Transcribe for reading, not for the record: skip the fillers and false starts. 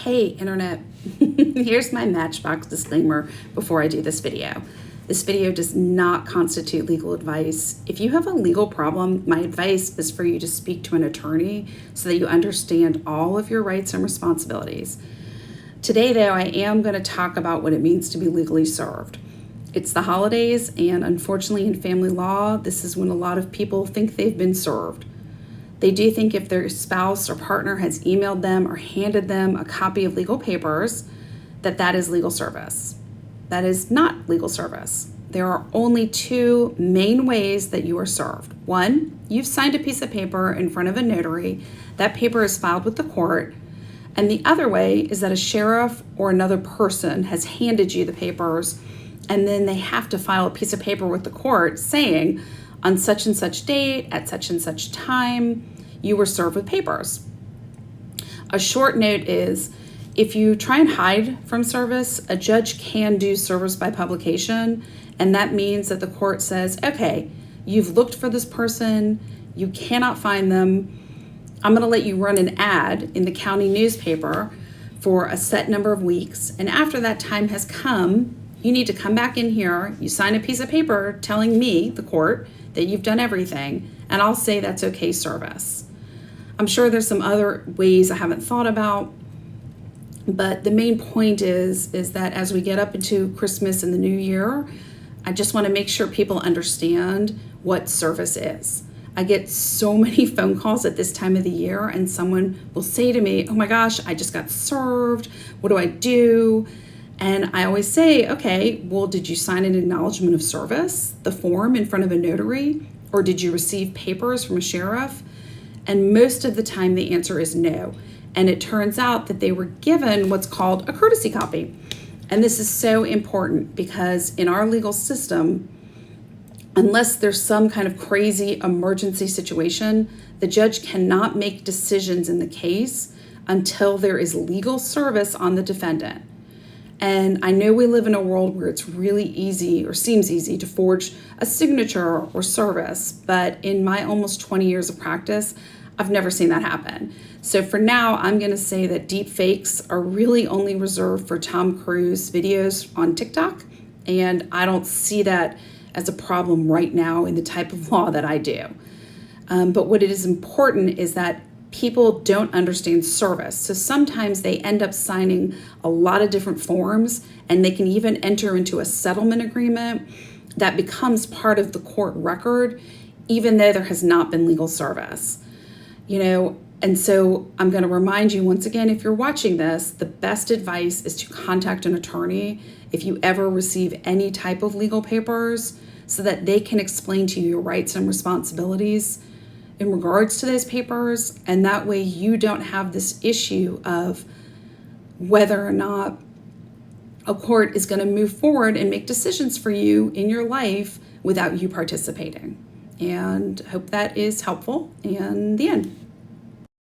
Hey Internet, here's my Matchbox disclaimer before I do this video. This video does not constitute legal advice. If you have a legal problem, my advice is for you to speak to an attorney so that you understand all of your rights and responsibilities. Today though, I am going to talk about what it means to be legally served. It's the holidays, and unfortunately in family law, this is when a lot of people think they've been served. They do think if their spouse or partner has emailed them or handed them a copy of legal papers, that is legal service. That is not legal service. There are only two main ways that you are served. One, you've signed a piece of paper in front of a notary. That paper is filed with the court. And the other way is that a sheriff or another person has handed you the papers, and then they have to file a piece of paper with the court saying, on such and such date, at such and such time, you were served with papers. A short note is, if you try and hide from service, a judge can do service by publication, and that means that the court says, okay, you've looked for this person, you cannot find them, I'm going to let you run an ad in the county newspaper for a set number of weeks, and after that time has come, you need to come back in here, you sign a piece of paper telling me, the court, that you've done everything, and I'll say that's okay service. I'm sure there's some other ways I haven't thought about, but the main point is that as we get up into Christmas and the new year, I just want to make sure people understand what service is. I get so many phone calls at this time of the year, and someone will say to me, oh my gosh, I just got served, what do I do? And I always say, okay, well, did you sign an acknowledgement of service, the form in front of a notary, or did you receive papers from a sheriff? And most of the time the answer is no. And it turns out that they were given what's called a courtesy copy. And this is so important because in our legal system, unless there's some kind of crazy emergency situation, the judge cannot make decisions in the case until there is legal service on the defendant. And I know we live in a world where it's really easy, or seems easy, to forge a signature or service, but in my almost 20 years of practice, I've never seen that happen. So for now, I'm going to say that deep fakes are really only reserved for Tom Cruise videos on TikTok, and I don't see that as a problem right now in the type of law that I do. But what it is important is that people don't understand service. So sometimes they end up signing a lot of different forms, and they can even enter into a settlement agreement that becomes part of the court record, even though there has not been legal service. And so I'm going to remind you once again, if you're watching this, the best advice is to contact an attorney if you ever receive any type of legal papers, so that they can explain to you your rights and responsibilities in regards to those papers, and that way you don't have this issue of whether or not a court is going to move forward and make decisions for you in your life without you participating. And hope that is helpful in the end.